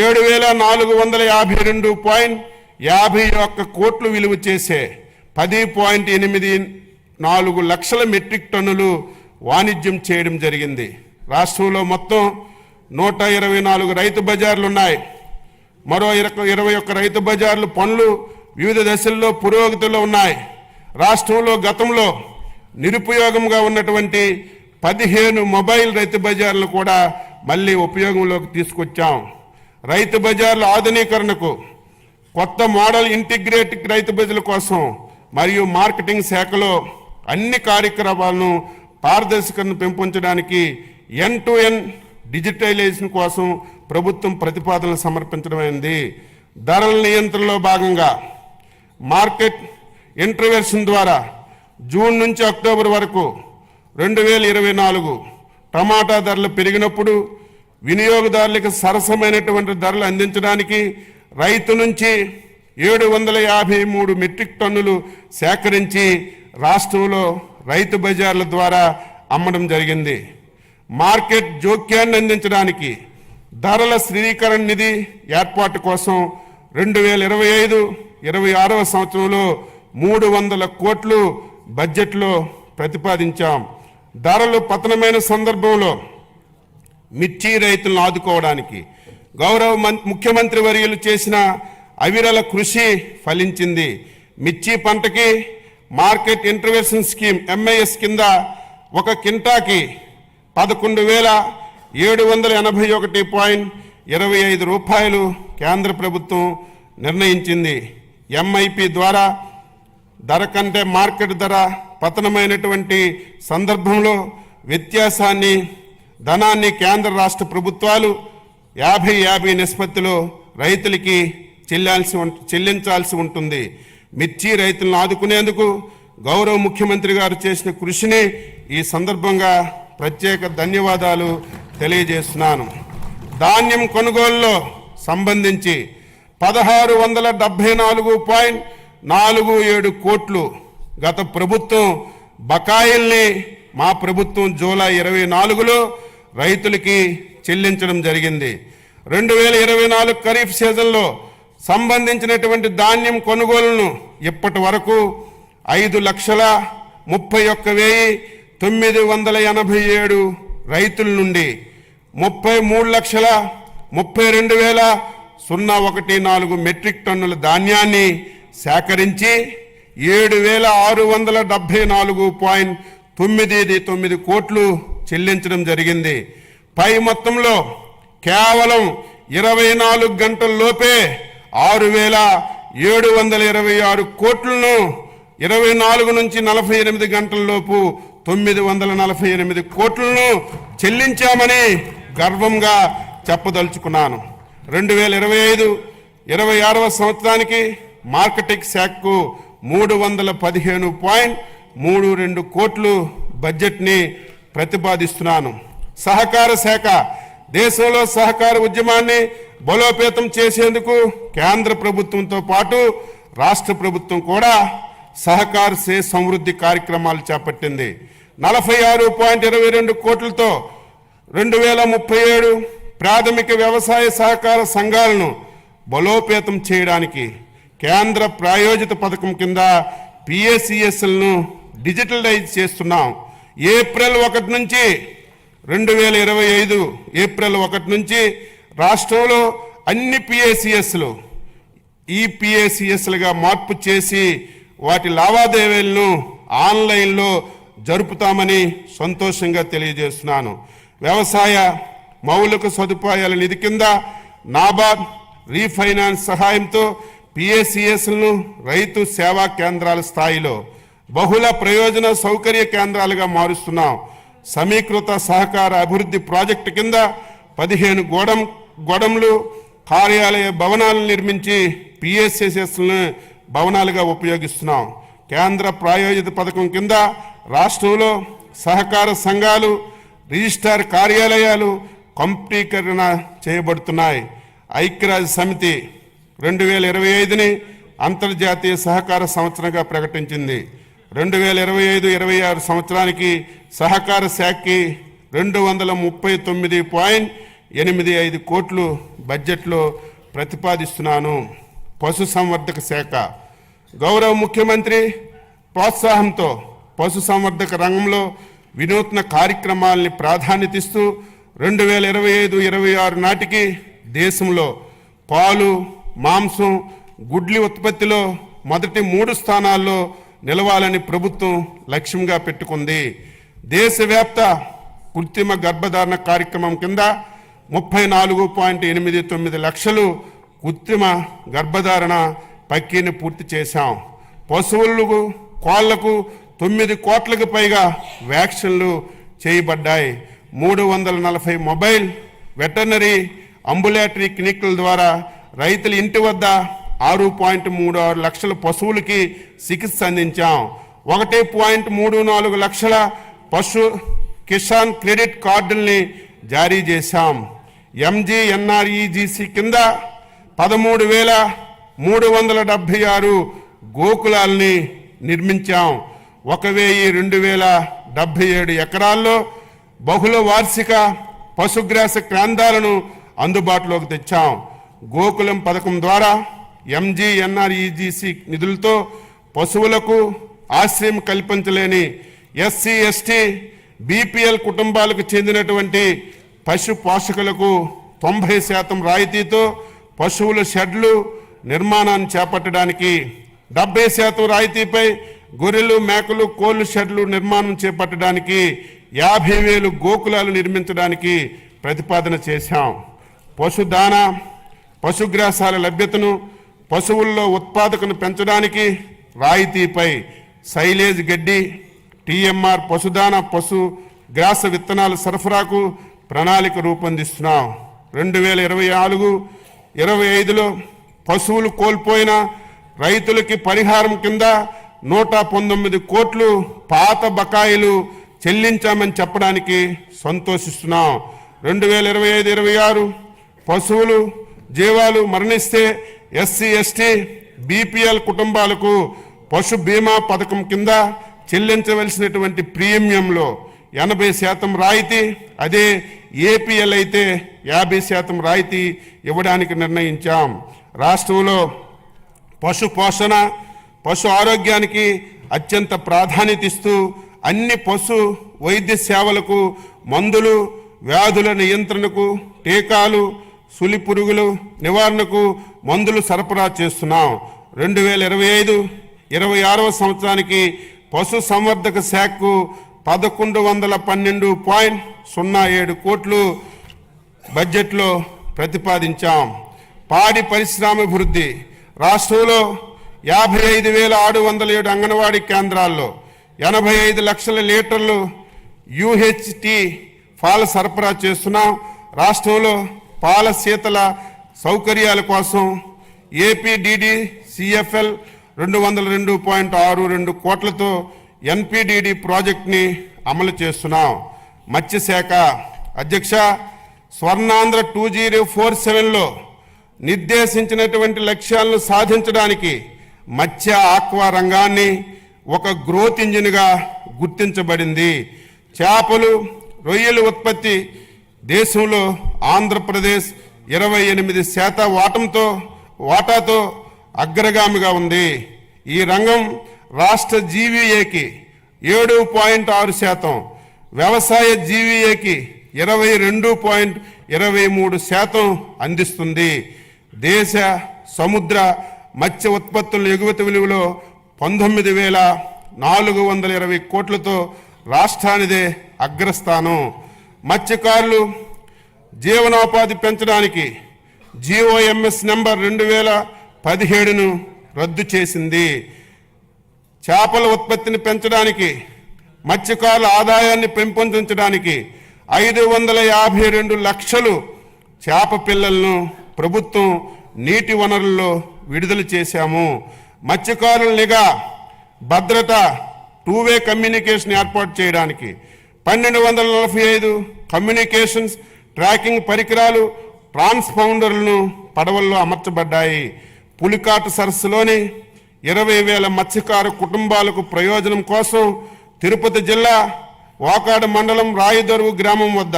7,452.51 కోట్లు విలువ చేసే 10.84 లక్షల మెట్రిక్ టన్నులు వాణిజ్యం చేయడం జరిగింది. రాష్ట్రంలో మొత్తం 124 రైతు బజార్లు ఉన్నాయి. మరో 21 రైతు బజార్లు పనులు వివిధ దశల్లో పురోగతిలో ఉన్నాయి. రాష్ట్రంలో గతంలో నిరుపయోగంగా ఉన్నటువంటి 15 మొబైల్ రైతు బజార్లు కూడా మళ్ళీ ఉపయోగంలోకి తీసుకొచ్చాం. రైతు బజార్ల ఆధునీకరణకు కొత్త మోడల్ ఇంటిగ్రేటెడ్ రైతు బజార్ల కోసం మరియు మార్కెటింగ్ శాఖలో అన్ని కార్యక్రమాలను పారదర్శకతను పెంపొందడానికి end-to-end డిజిటలైజేషన్ కోసం ప్రభుత్వం ప్రతిపాదనలు సమర్పించడమైంది. ధరల నియంత్రణలో భాగంగా మార్కెట్ ఇంటర్వెన్షన్ ద్వారా జూన్ నుంచి అక్టోబర్ వరకు 2024 టమాటా ధరలు పెరిగినప్పుడు వినియోగదారులకు సరసమైనటువంటి ధరలు అందించడానికి రైతు నుంచి 753 మెట్రిక్ టన్నులు సేకరించి రాష్ట్రంలో రైతు బజార్ల ద్వారా అమ్మడం జరిగింది. మార్కెట్ జోక్యాన్ని అందించడానికి ధరల స్థిరీకరణ నిధి ఏర్పాటు కోసం 2025-26వ సంవత్సరంలో 300 కోట్లు బడ్జెట్లో ప్రతిపాదించాం. ధరలు పతనమైన సందర్భంలో మిర్చి రైతులను ఆదుకోవడానికి గౌరవ ముఖ్యమంత్రి వర్యులు చేసిన అవిరల కృషి ఫలించింది. మిర్చి పంటకి మార్కెట్ ఇంటర్వెన్షన్ స్కీమ్ MIS కింద ఒక కింటాకి 11,781.25 రూపాయలు కేంద్ర ప్రభుత్వం నిర్ణయించింది. MIP ద్వారా ధర కంటే మార్కెట్ ధర పతనమైనటువంటి సందర్భంలో వ్యత్యాసాన్ని ధనాన్ని కేంద్ర రాష్ట్ర ప్రభుత్వాలు 50-50 నిష్పత్తిలో రైతులకి చెల్లించాల్సి ఉంటుంది. మిర్చి రైతులను ఆదుకునేందుకు గౌరవ ముఖ్యమంత్రి గారు చేసిన కృషిని ఈ సందర్భంగా ప్రత్యేక ధన్యవాదాలు తెలియజేస్తున్నాను. ధాన్యం కొనుగోలులో సంబంధించి 1674.47 కోట్లు గత ప్రభుత్వం బకాయిల్ని మా ప్రభుత్వం జూలై 24లో రైతులకి చెల్లించడం జరిగింది. 2024 ఖరీఫ్ సీజన్లో సంబంధించినటువంటి ధాన్యం కొనుగోలును ఇప్పటి వరకు 5,31,987 రైతుల నుండి 33,32,014 మెట్రిక్ టన్నుల ధాన్యాన్ని సేకరించి 7,674.99 కోట్లు చెల్లించడం జరిగింది. పై మొత్తంలో కేవలం 24 గంటల లోపే 6,726 కోట్లను 24 నుంచి 48 గంటల లోపు 948 కోట్లను చెల్లించామని గర్వంగా చెప్పదలుచుకున్నాను. 2025-26వ సంవత్సరానికి మార్కెటింగ్ శాఖకు 315.32 కోట్లు బడ్జెట్ని ప్రతిపాదిస్తున్నాను. సహకార శాఖ దేశంలో సహకార ఉద్యమాన్ని బలోపేతం చేసేందుకు కేంద్ర ప్రభుత్వంతో పాటు రాష్ట్ర ప్రభుత్వం కూడా సహకార సే సమృద్ధి కార్యక్రమాలు చేపట్టింది. 46.22 కోట్లతో 2037 ప్రాథమిక వ్యవసాయ సహకార సంఘాలను బలోపేతం చేయడానికి కేంద్ర ప్రాయోజిత పథకం కింద PACSలను డిజిటలైజ్ చేస్తున్నాం. ఏప్రిల్ 1 నుంచి 2025 ఏప్రిల్ 1 నుంచి రాష్ట్రంలో అన్ని PACSలు EPACSలుగా మార్పు చేసి వాటి లావాదేవీలను ఆన్లైన్లో జరుపుతామని సంతోషంగా తెలియజేస్తున్నాను. వ్యవసాయ మౌలిక సదుపాయాల నిధి కింద నాబార్డ్ రీఫైనాన్స్ సహాయంతో PACSలను రైతు సేవా కేంద్రాల స్థాయిలో బహుళ ప్రయోజన సౌకర్య కేంద్రాలుగా మారుస్తున్నాం. సమీకృత సహకార అభివృద్ధి ప్రాజెక్టు కింద 15 గోడంలు కార్యాలయ భవనాలను నిర్మించి PACSలను భవనాలుగా ఉపయోగిస్తున్నాం. కేంద్ర ప్రాయోజిత పథకం కింద రాష్ట్రంలో సహకార సంఘాలు రిజిస్ట్రార్ కార్యాలయాలు కంప్యూటీకరణ చేయబడుతున్నాయి. ఐక్యరాజ్య సమితి 2025ని అంతర్జాతీయ సహకార సంవత్సరంగా ప్రకటించింది. 2025-26 సంవత్సరానికి సహకార శాఖకి 239.85 కోట్లు బడ్జెట్లో ప్రతిపాదిస్తున్నాను. పశుసంవర్ధక శాఖ గౌరవ ముఖ్యమంత్రి ప్రోత్సాహంతో పశుసంవర్ధక రంగంలో వినూత్న కార్యక్రమాలని ప్రాధాన్యతిస్తూ 2025-26 నాటికి దేశంలో పాలు, మాంసం, గుడ్లి ఉత్పత్తిలో మొదటి 3 స్థానాల్లో నిలవాలని ప్రభుత్వం లక్ష్యంగా పెట్టుకుంది. దేశవ్యాప్త కృత్రిమ గర్భధారణ కార్యక్రమం కింద 34.89 లక్షలు కృత్రిమ గర్భధారణ ప్రక్రియను పూర్తి చేశాం. పశువులకు, కోళ్లకు 9 కోట్లకు పైగా వ్యాక్సిన్లు చేయబడ్డాయి. 340 మొబైల్ వెటర్నరీ అంబులేటరీ క్లినిక్ల ద్వారా రైతుల ఇంటి వద్ద 6.36 లక్షల పశువులకి చికిత్స అందించాం. 1.34 లక్షల పశు కిసాన్ క్రెడిట్ కార్డుల్ని జారీ చేశాం. MGNREGC కింద 13,376 గోకులాల్ని నిర్మించాం. 1,277 ఎకరాల్లో బహుళ వార్షిక పశుగ్రాస కేంద్రాలను అందుబాటులోకి తెచ్చాం. గోకులం పథకం ద్వారా MGNREGC నిధులతో పశువులకు ఆశ్రయం కల్పించలేని SC, ST, BPL కుటుంబాలకు చెందినటువంటి పశు పోషకులకు 90% రాయితీతో పశువుల షెడ్లు నిర్మాణాన్ని చేపట్టడానికి, 70% రాయితీపై గొర్రెలు, మేకలు, కోళ్లు షెడ్లు నిర్మాణం చేపట్టడానికి 50,000 గోకులాలు నిర్మించడానికి ప్రతిపాదన చేశాం. పశుదానా, పశుగ్రాసాల లభ్యతను, పశువుల్లో ఉత్పాదకను పెంచడానికి రాయితీపై సైలేజ్ గడ్డి, TMR పశుదానా, పశు గ్రాస విత్తనాల సరఫరాకు ప్రణాళిక రూపొందిస్తున్నాం. 2024-25లో పశువులు కోల్పోయిన రైతులకి పరిహారం కింద 119 కోట్లు పాత బకాయిలు చెల్లించామని చెప్పడానికి సంతోషిస్తున్నాం. 2025-26 పశువులు జీవాలు మరణిస్తే SC, ST, BPL కుటుంబాలకు పశు బీమా పథకం కింద చెల్లించవలసినటువంటి ప్రీమియంలో 80% రాయితీ, అదే APL అయితే 50% రాయితీ ఇవ్వడానికి నిర్ణయించాం. రాష్ట్రంలో పశు పోషణ, పశు ఆరోగ్యానికి అత్యంత ప్రాధాన్యత ఇస్తూ అన్ని పశు వైద్య సేవలకు, మందులు, వ్యాధుల నియంత్రణకు, టీకాలు, సులి పురుగులు నివారణకు మందులు సరఫరా చేస్తున్నాం. 2025-26 సంవత్సరానికి పశు సంవర్ధక శాఖకు 1,112.07 కోట్లు బడ్జెట్లో ప్రతిపాదించాం. పాడి పరిశ్రమాభివృద్ధి రాష్ట్రంలో 55,607 అంగన్వాడీ కేంద్రాల్లో 85 లక్షల లీటర్లు UHT పాల సరఫరా చేస్తున్నాం. రాష్ట్రంలో పాల శీతల సౌకర్యాల కోసం APDD-CFL 202.62 కోట్లతో NPDD ప్రాజెక్ట్ని అమలు చేస్తున్నాం. మత్స్యశాఖ అధ్యక్ష, స్వర్ణాంధ్ర 2047లో నిర్దేశించినటువంటి లక్ష్యాలను సాధించడానికి మత్స్య ఆక్వా రంగాన్ని ఒక గ్రోత్ ఇంజిన్గా గుర్తించబడింది. చేపలు, రొయ్యల ఉత్పత్తి దేశంలో ఆంధ్రప్రదేశ్ 28% వాటాతో అగ్రగామిగా ఉంది. ఈ రంగం రాష్ట్ర జీవీఏకి 7.6%, వ్యవసాయ జీవీఏకి 22.23% అందిస్తుంది. దేశ సముద్ర మత్స్య ఉత్పత్తుల ఎగుమతి విలువలో 19,420 కోట్లతో రాష్ట్రానిదే అగ్రస్థానం. మత్స్యకారులు జీవనోపాధి పెంచడానికి GOMS నంబర్ 2017ను రద్దు చేసింది. చేపల ఉత్పత్తిని పెంచడానికి, మత్స్యకారుల ఆదాయాన్ని పెంపొందించడానికి 552 లక్షలు చేప పిల్లలను ప్రభుత్వం నీటి వనరుల్లో విడుదల చేశాము. మత్స్యకారుల నిఘా, భద్రత, 2-వే కమ్యూనికేషన్ ఏర్పాటు చేయడానికి 1,245 కమ్యూనికేషన్స్ ట్రాకింగ్ పరికరాలు, ట్రాన్స్పౌండర్లను పడవల్లో అమర్చబడ్డాయి. పులికాటు సరస్సులోని 20,000 మత్స్యకారు కుటుంబాలకు ప్రయోజనం కోసం తిరుపతి జిల్లా వాకాడు మండలం రాయిదరువు గ్రామం వద్ద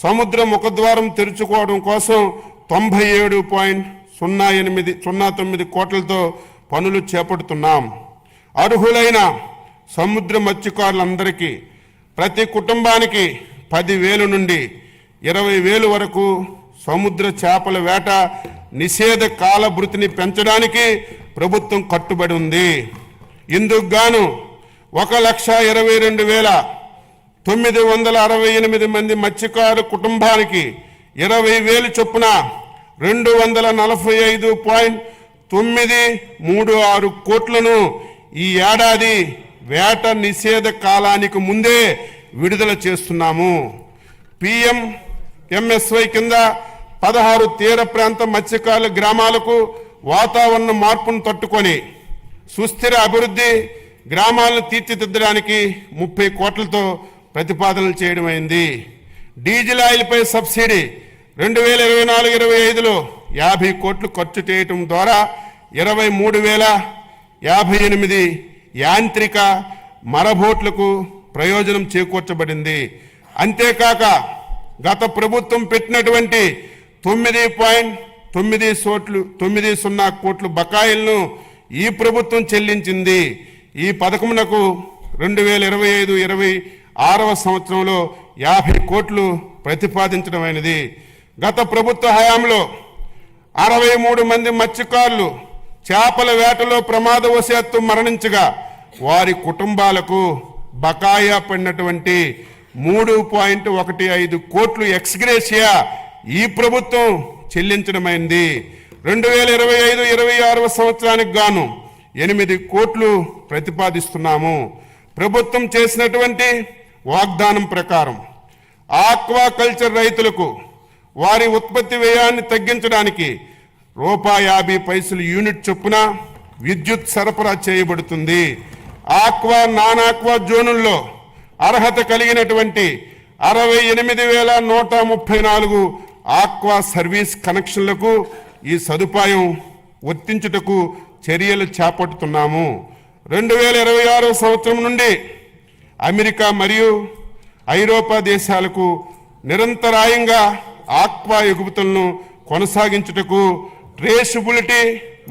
సముద్ర ముఖద్వారం తెరుచుకోవడం కోసం 97.09 కోట్లతో పనులు చేపడుతున్నాం. అర్హులైన సముద్ర మత్స్యకారులందరికీ ప్రతి కుటుంబానికి 10,000 నుండి 20,000 వరకు సముద్ర చేపల వేట నిషేధ కాల భృతిని పెంచడానికి ప్రభుత్వం కట్టుబడి ఉంది. ఇందుకు గాను 1,22,968 మంది మత్స్యకారు కుటుంబానికి 20,000 చొప్పున 245.936 కోట్లను ఈ ఏడాది వేట నిషేధ కాలానికి ముందే విడుదల చేస్తున్నాము. PMMSY కింద 16 తీర ప్రాంత మత్స్యకారుల గ్రామాలకు వాతావరణ మార్పును తట్టుకొని సుస్థిర అభివృద్ధి గ్రామాలను తీర్చిదిద్దడానికి 30 కోట్లతో ప్రతిపాదనలు చేయడమైంది. డీజిల్ ఆయిల్పై సబ్సిడీ 2024-25లో 50 కోట్లు ఖర్చు చేయటం ద్వారా 23,058 యాంత్రిక మరబోట్లకు ప్రయోజనం చేకూర్చబడింది. అంతేకాక గత ప్రభుత్వం పెట్టినటువంటి 9.90 కోట్ల బకాయిలను ఈ ప్రభుత్వం చెల్లించింది. ఈ పథకమునకు 2025-26వ సంవత్సరంలో 50 కోట్లు ప్రతిపాదించడమైనది. గత ప్రభుత్వ హయాంలో 63 మంది మత్స్యకారులు చేపల వేటలో ప్రమాదవశాత్తు మరణించగా వారి కుటుంబాలకు బకాయా పడినటువంటి 3.15 కోట్లు ఎక్స్గ్రేషియా ఈ ప్రభుత్వం చెల్లించడమైంది. 2025-26వ సంవత్సరానికి గాను 8 కోట్లు ప్రతిపాదిస్తున్నాము. ప్రభుత్వం చేసినటువంటి వాగ్దానం ప్రకారం ఆక్వాకల్చర్ రైతులకు వారి ఉత్పత్తి వ్యయాన్ని తగ్గించడానికి ₹50 యూనిట్ చొప్పున విద్యుత్ సరఫరా చేయబడుతుంది. ఆక్వా నాన్ ఆక్వా జోనుల్లో అర్హత కలిగినటువంటి 68,134 ఆక్వా సర్వీస్ కనెక్షన్లకు ఈ సదుపాయం వర్తించుటకు చర్యలు చేపడుతున్నాము. 2026 సంవత్సరం నుండి అమెరికా మరియు ఐరోపా దేశాలకు నిరంతరాయంగా ఆక్వా ఎగుమతులను కొనసాగించుటకు ట్రేసబిలిటీ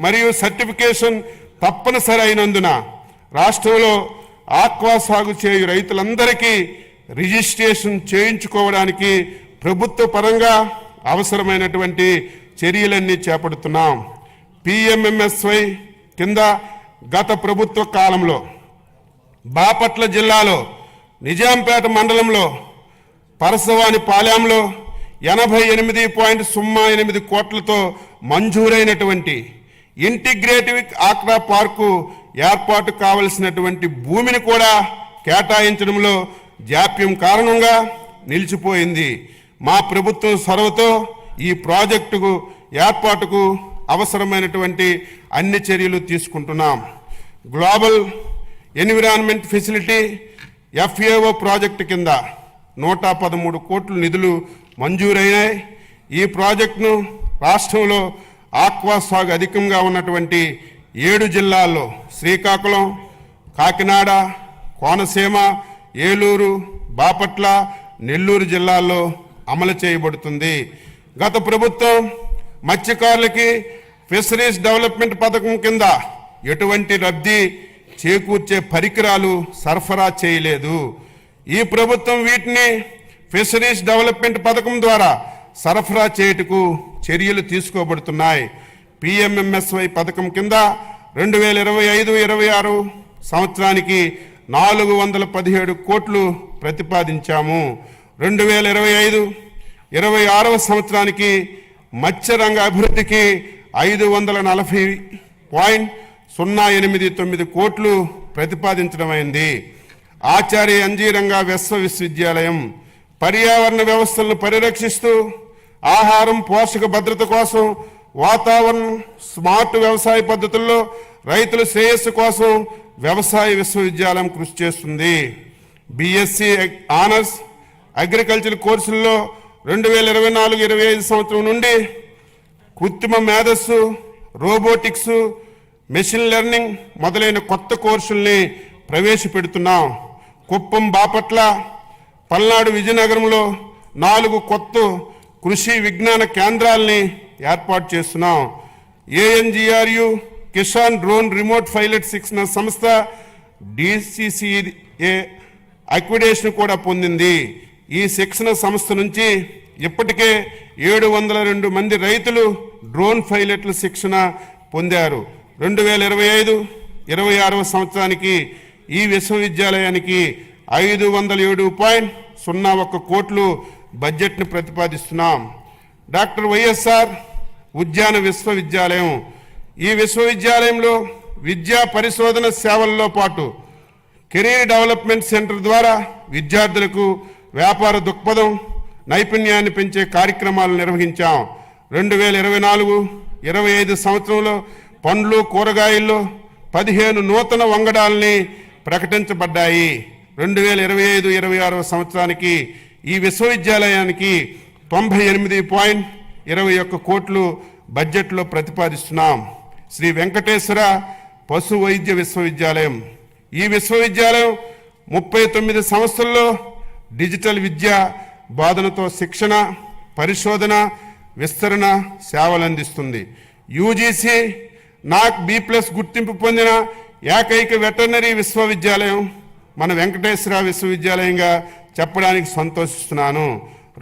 మరియు సర్టిఫికేషన్ తప్పనిసరి అయినందున రాష్ట్రంలో ఆక్వా సాగు చేయు రైతులందరికీ రిజిస్ట్రేషన్ చేయించుకోవడానికి ప్రభుత్వ పరంగా అవసరమైనటువంటి చర్యలన్నీ చేపడుతున్నాం. PMMSY కింద గత ప్రభుత్వ కాలంలో బాపట్ల జిల్లాలో నిజాంపేట మండలంలో పరసవాని పాలెంలో 88.08 కోట్లతో మంజూరైనటువంటి ఇంటిగ్రేటివ్ ఆక్వా పార్కు ఏర్పాటు కావలసినటువంటి భూమిని కూడా కేటాయించడంలో జాప్యం కారణంగా నిలిచిపోయింది. మా ప్రభుత్వం చొరవతో ఈ ప్రాజెక్టుకు ఏర్పాటుకు అవసరమైనటువంటి అన్ని చర్యలు తీసుకుంటున్నాం. Global environment facility FAO project కింద 113 కోట్ల నిధులు మంజూరైనాయి. ఈ ప్రాజెక్టును రాష్ట్రంలో ఆక్వా సాగు అధికంగా ఉన్నటువంటి 7 జిల్లాల్లో శ్రీకాకుళం, కాకినాడ, కోనసీమ, ఏలూరు, బాపట్ల, నెల్లూరు జిల్లాల్లో అమలు చేయబడుతుంది. గత ప్రభుత్వం మత్స్యకారులకి ఫిషరీస్ డెవలప్మెంట్ పథకం కింద ఎటువంటి లబ్ధి చేకూర్చే పరికరాలు సరఫరా చేయలేదు. ఈ ప్రభుత్వం వీటిని ఫిషరీస్ డెవలప్మెంట్ పథకం ద్వారా సరఫరా చేయుటకు చర్యలు తీసుకోబడుతున్నాయి. PMMSY పథకం కింద 2025-26 సంవత్సరానికి 417 కోట్లు ప్రతిపాదించాము. 2025-26వ సంవత్సరానికి మత్స్యరంగ అభివృద్ధికి 540.089 కోట్లు ప్రతిపాదించడమైంది. ఆచార్య ఎన్జీ-రంగా విశ్వవిద్యాలయం పర్యావరణ వ్యవస్థలను పరిరక్షిస్తూ ఆహారం పోషక భద్రత కోసం వాతావరణం స్మార్ట్ వ్యవసాయ పద్ధతుల్లో రైతుల శ్రేయస్సు కోసం వ్యవసాయ విశ్వవిద్యాలయం కృషి చేస్తుంది. BSc ఆనర్స్ అగ్రికల్చర్ కోర్సుల్లో 2024-25 సంవత్సరం నుండి కృత్రిమ మేధస్సు, రోబోటిక్స్, మెషిన్ లెర్నింగ్ మొదలైన కొత్త కోర్సుల్ని ప్రవేశపెడుతున్నాం. కుప్పం, బాపట్ల, పల్నాడు విజయనగరంలో 4 కొత్త కృషి విజ్ఞాన కేంద్రాలని ఏర్పాటు చేస్తున్నాం. ఏఎన్జిఆర్యు కిసాన్ డ్రోన్ రిమోట్ పైలట్ శిక్షణ సంస్థ DCCA అక్విడేషన్ కూడా పొందింది. ఈ శిక్షణ సంస్థ నుంచి ఇప్పటికే 702 మంది రైతులు డ్రోన్ పైలట్ల శిక్షణ పొందారు. 2025-26 సంవత్సరానికి ఈ విశ్వవిద్యాలయానికి 507.01 కోట్లు బడ్జెట్ను ప్రతిపాదిస్తున్నాం. డాక్టర్ వైఎస్ఆర్ ఉద్యాన విశ్వవిద్యాలయం. ఈ విశ్వవిద్యాలయంలో విద్యా పరిశోధన సేవల్లో పాటు కెరీర్ డెవలప్మెంట్ సెంటర్ ద్వారా విద్యార్థులకు వ్యాపార దృక్పథం నైపుణ్యాన్ని పెంచే కార్యక్రమాలు నిర్వహించాం. 2024-25 సంవత్సరంలో పండ్లు కూరగాయల్లో 15 నూతన వంగడాల్ని ప్రకటించబడ్డాయి. 2025-26 సంవత్సరానికి ఈ విశ్వవిద్యాలయానికి 98.21 కోట్లు బడ్జెట్లో ప్రతిపాదిస్తున్నాం. శ్రీ వెంకటేశ్వర పశు వైద్య విశ్వవిద్యాలయం. ఈ విశ్వవిద్యాలయం 39 సంవత్సరాల్లో డిజిటల్ విద్య బోధనతో శిక్షణ, పరిశోధన, విస్తరణ సేవలు అందిస్తుంది. UGC NAC B+ గుర్తింపు పొందిన ఏకైక వెటర్నరీ విశ్వవిద్యాలయం మన వెంకటేశ్వర విశ్వవిద్యాలయంగా చెప్పడానికి సంతోషిస్తున్నాను.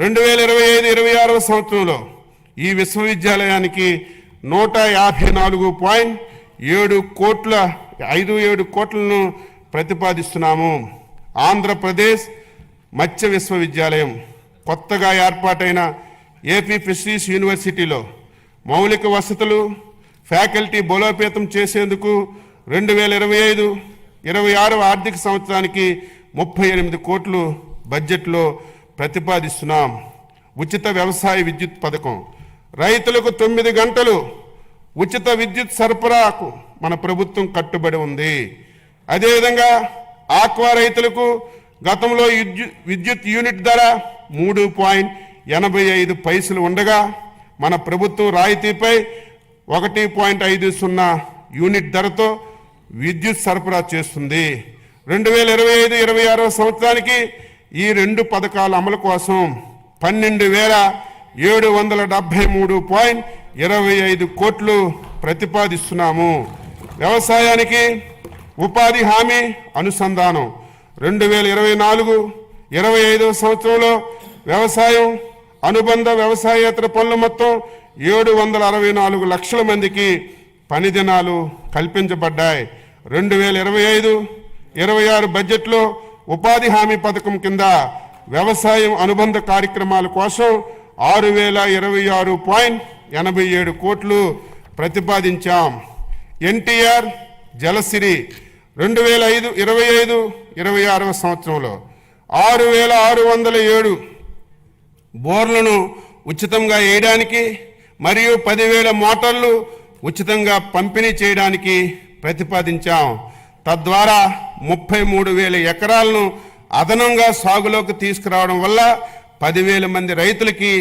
2025-26 సంవత్సరంలో ఈ విశ్వవిద్యాలయానికి 154.57 కోట్లను ప్రతిపాదిస్తున్నాము. ఆంధ్రప్రదేశ్ మత్స్య విశ్వవిద్యాలయం. కొత్తగా ఏర్పాటైన ఏపీ ఫిషరీస్ యూనివర్సిటీలో మౌలిక వసతులు, ఫ్యాకల్టీ బలోపేతం చేసేందుకు 2025-26 ఆర్థిక సంవత్సరానికి 38 కోట్లు బడ్జెట్లో ప్రతిపాదిస్తున్నాం. ఉచిత వ్యవసాయ విద్యుత్ పథకం. రైతులకు 9 గంటలు ఉచిత విద్యుత్ సరఫరాకు మన ప్రభుత్వం కట్టుబడి ఉంది. అదేవిధంగా ఆక్వా రైతులకు గతంలో విద్యుత్ యూనిట్ ధర 3.85 పైసలు ఉండగా మన ప్రభుత్వం రాయితీపై 1.50 యూనిట్ ధరతో విద్యుత్ సరఫరా చేస్తుంది. 2025-26 సంవత్సరానికి ఈ 2 పథకాల అమలు కోసం 12,773.25 కోట్లు ప్రతిపాదిస్తున్నాము. వ్యవసాయానికి ఉపాధి హామీ అనుసంధానం. 2024-25 సంవత్సరంలో వ్యవసాయం, అనుబంధ వ్యవసాయేతర పనులు మొత్తం 764 లక్షల మందికి పని దినాలు కల్పించబడ్డాయి. 2025-26 బడ్జెట్లో ఉపాధి హామీ పథకం కింద వ్యవసాయం అనుబంధ కార్యక్రమాల కోసం 6,026.87 కోట్లు ప్రతిపాదించాం. ఎన్టీఆర్ జలసిరి 2025-26 సంవత్సరంలో 6,607 బోర్లను ఉచితంగా వేయడానికి మరియు 10,000 మోటార్లు ఉచితంగా పంపిణీ చేయడానికి ప్రతిపాదించాం. తద్వారా 33,000 ఎకరాలను అదనంగా సాగులోకి తీసుకురావడం వల్ల 10,000 మంది రైతులకి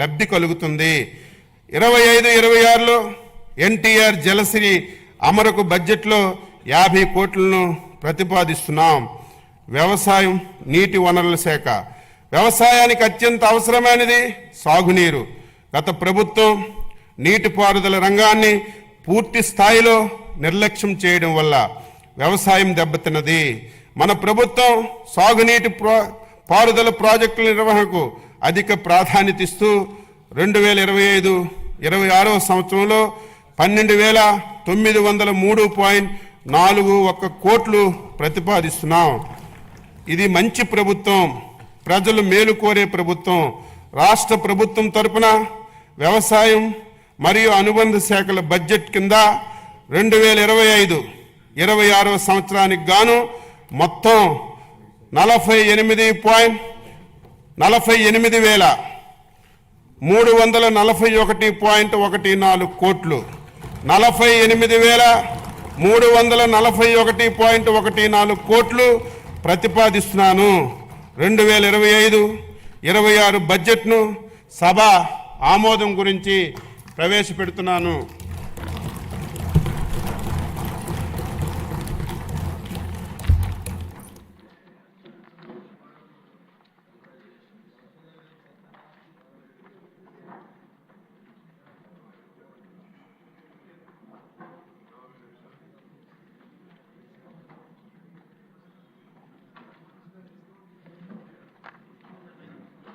లబ్ధి కలుగుతుంది. 25-26లో ఎన్టీఆర్ జలసిరి అమరుకు బడ్జెట్లో 50 కోట్లను ప్రతిపాదిస్తున్నాం. వ్యవసాయం, నీటి వనరుల శాఖ. వ్యవసాయానికి అత్యంత అవసరమైనది సాగునీరు. గత ప్రభుత్వం నీటిపారుదల రంగాన్ని పూర్తి స్థాయిలో నిర్లక్ష్యం చేయడం వల్ల వ్యవసాయం దెబ్బతిన్నది. మన ప్రభుత్వం సాగునీటి పారుదల ప్రాజెక్టుల నిర్వహణకు అధిక ప్రాధాన్యత ఇస్తూ 2025-26 సంవత్సరంలో 12,903.41 కోట్లు ప్రతిపాదిస్తున్నాం. ఇది మంచి ప్రభుత్వం, ప్రజలు మేలు కోరే ప్రభుత్వం. రాష్ట్ర ప్రభుత్వం తరపున వ్యవసాయం మరియు అనుబంధ శాఖల బడ్జెట్ కింద 2025-26 సంవత్సరానికి గాను మొత్తం 48,341.14 కోట్లు 48,341.14 కోట్లు ప్రతిపాదిస్తున్నాను. 2025-26 బడ్జెట్ను సభ ఆమోదం గురించి ప్రవేశపెడుతున్నాను.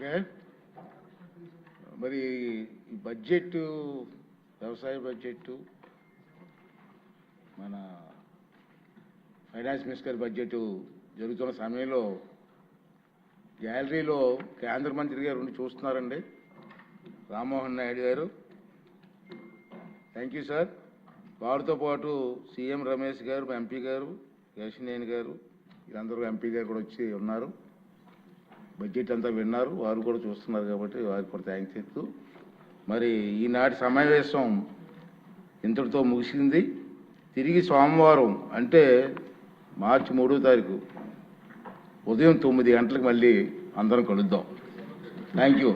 ఓకే, మరి ఈ బడ్జెట్, వ్యవసాయ బడ్జెట్, మన ఫైనాన్స్ మినిస్టర్ బడ్జెట్ జరుగుతున్న సమయంలో గ్యాలరీలో కేంద్ర మంత్రి గారు ఉండి చూస్తున్నారండి, రామ్మోహన్ నాయుడు గారు. Thank you sir. వారితో పాటు సీఎం రమేష్ గారు, ఎంపీ గారు, కేశినేని గారు, వీరందరూ ఎంపీ గారు కూడా వచ్చి ఉన్నారు. బడ్జెట్ అంతా విన్నారు, వారు కూడా చూస్తున్నారు కాబట్టి వారికి కూడా థ్యాంక్స్ చెప్తూ మరి ఈనాటి సమావేశం ఇంతటితో ముగిసింది. తిరిగి సోమవారం అంటే మార్చి 3వ తారీఖు ఉదయం 9 గంటలకు మళ్ళీ అందరం కలుద్దాం. Thank you.